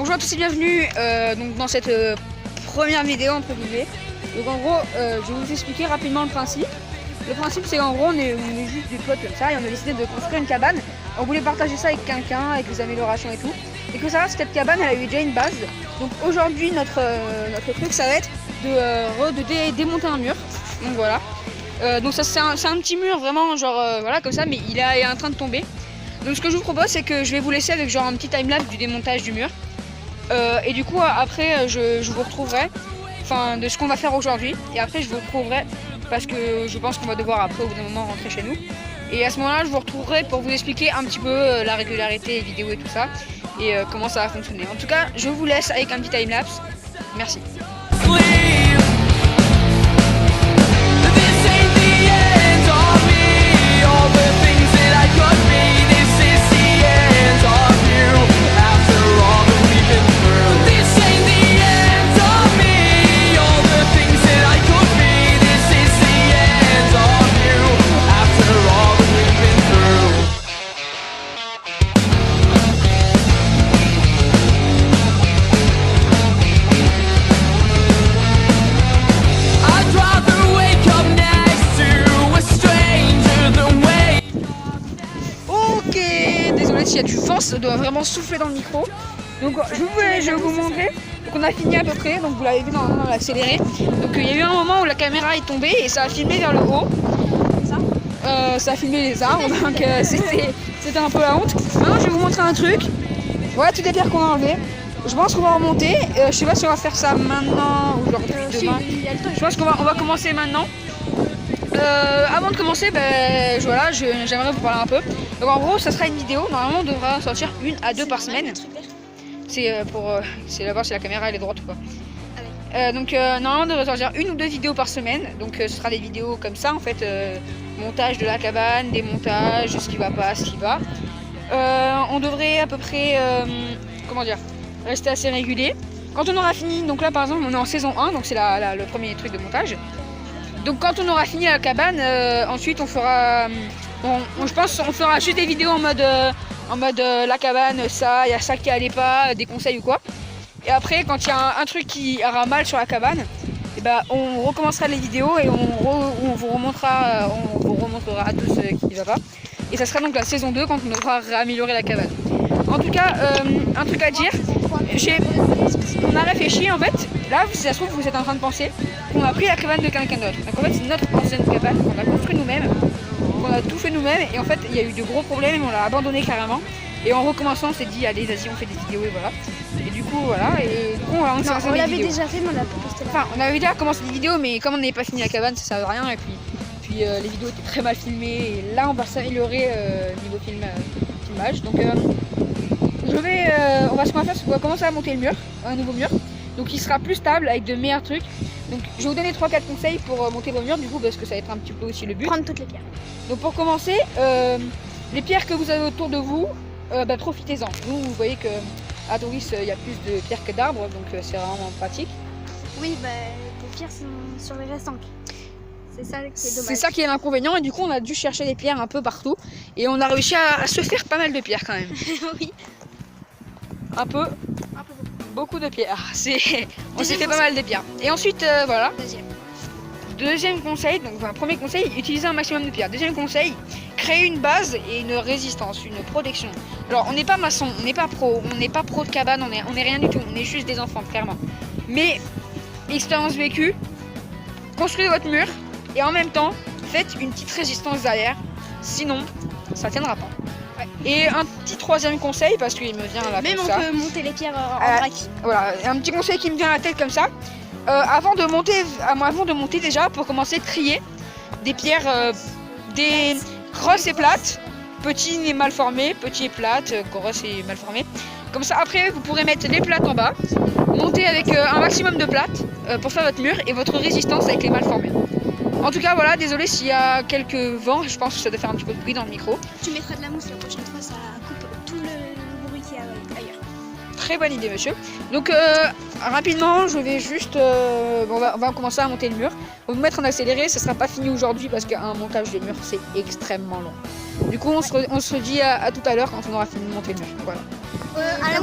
Bonjour à tous et bienvenue donc dans cette première vidéo entre guillemets. Donc en gros, je vais vous expliquer rapidement le principe. Le principe c'est qu'en gros on est juste des potes comme ça et on a décidé de construire une cabane. On voulait partager ça avec quelqu'un, avec les améliorations et tout. Et que ça, cette cabane elle a eu déjà une base. Donc aujourd'hui notre truc ça va être de démonter un mur. Donc voilà. Donc ça c'est un petit mur vraiment genre voilà comme ça, mais il est en train de tomber. Donc ce que je vous propose c'est que je vais vous laisser avec genre un petit timelapse du démontage du mur. Et du coup après je vous retrouverai de ce qu'on va faire aujourd'hui. Et après je vous retrouverai parce que je pense qu'on va devoir après au bout d'un moment rentrer chez nous. Et à ce moment là je vous retrouverai pour vous expliquer un petit peu la régularité vidéo et tout ça. Et comment ça va fonctionner. En tout cas je vous laisse avec un petit timelapse. Merci. S'il y a du vent, ça doit vraiment souffler dans le micro. Donc je vais vous montrer. Donc on a fini à peu près, donc vous l'avez vu dans l'accéléré. Donc il y a eu un moment où la caméra est tombée et ça a filmé vers le haut. Ça a filmé les arbres, donc c'était un peu la honte. Maintenant je vais vous montrer un truc. Voilà toutes les pierres qu'on a enlevées. Je pense qu'on va remonter. Je sais pas si on va faire ça maintenant ou genre demain. Je pense qu'on va commencer maintenant. Avant de commencer, voilà, j'aimerais vous parler un peu. Donc en gros, ça sera une vidéo. Normalement, on devra sortir 1 à 2 par semaine. C'est c'est d'abord si la caméra elle est droite ou pas. Donc normalement, on devrait sortir 1 ou 2 vidéos par semaine. Donc ce sera des vidéos comme ça en fait, montage de la cabane, démontage, ce qui va pas, ce qui va. On devrait à peu près, comment dire, rester assez régulier. Quand on aura fini, donc là par exemple, on est en saison 1, donc c'est le premier truc de montage. Donc quand on aura fini la cabane, ensuite on fera, je pense on fera juste des vidéos en mode la cabane, ça, il y a ça qui allait pas, des conseils ou quoi. Et après quand il y a un truc qui ira mal sur la cabane, et on recommencera les vidéos et on vous remontrera à tous ce qui va pas. Et ça sera donc la saison 2 quand on devra réaméliorer la cabane. En tout cas, un truc à dire, on a réfléchi en fait, là si ça se trouve vous êtes en train de penser qu'on a pris la cabane de quelqu'un d'autre. Donc en fait c'est notre ancienne cabane qu'on a construite nous-mêmes, qu'on a tout fait nous-mêmes et en fait il y a eu de gros problèmes et on l'a abandonné carrément. Et en recommençant on s'est dit allez vas-y on fait des vidéos et voilà. Et du coup voilà, et du coup on l'avait déjà fait mais on l'a pas posté là. Enfin on avait déjà commencé des vidéos mais comme on n'avait pas fini la cabane ça servait à rien et puis les vidéos étaient très mal filmées et là on va s'améliorer niveau filmage. Donc ce qu'on va faire c'est qu'on va commencer à monter le mur, un nouveau mur. Donc il sera plus stable avec de meilleurs trucs. Donc je vais vous donner 3-4 conseils pour monter vos murs du coup parce que ça va être un petit peu aussi le but. Prendre toutes les pierres. Donc pour commencer, les pierres que vous avez autour de vous, profitez-en. Vous voyez que à Doris il y a plus de pierres que d'arbres donc c'est vraiment pratique. Oui les pierres sont sur les restanques. C'est ça qui est dommage. C'est ça qui est l'inconvénient et du coup on a dû chercher des pierres un peu partout et on a réussi à se faire pas mal de pierres quand même. Oui. Un peu beaucoup de pierres. On s'est fait pas mal de pierres. Et ensuite voilà. Deuxième conseil, donc premier conseil, utiliser un maximum de pierres. Deuxième conseil, créer une base et une résistance, une protection. Alors on n'est pas maçon, on n'est pas pro de cabane, on est rien du tout, on est juste des enfants clairement. Mais expérience vécue, construisez votre mur et en même temps faites une petite résistance derrière, sinon ça tiendra pas. Ouais. Et un petit troisième conseil parce qu'il me vient à la tête. Même on peut monter les pierres en vrac. Voilà, un petit conseil qui me vient à la tête comme ça. Avant de monter déjà, pour commencer, trier des pierres, des grosses et plates, petites et mal formées, petites et plates, grosses et mal formées. Comme ça, après, vous pourrez mettre les plates en bas, monter avec un maximum de plates pour faire votre mur et votre résistance avec les mal formées. En tout cas, voilà, désolé s'il y a quelques vents, je pense que ça doit faire un petit peu de bruit dans le micro. Tu mettras de la mousse la prochaine fois, ça coupe tout le bruit qu'il y a ailleurs. Très bonne idée monsieur. Donc rapidement je vais juste on va commencer à monter le mur. On va vous mettre en accéléré, ça sera pas fini aujourd'hui parce qu'un montage de mur c'est extrêmement long. Du coup on se dit à tout à l'heure quand on aura fini de monter le mur. Voilà. À la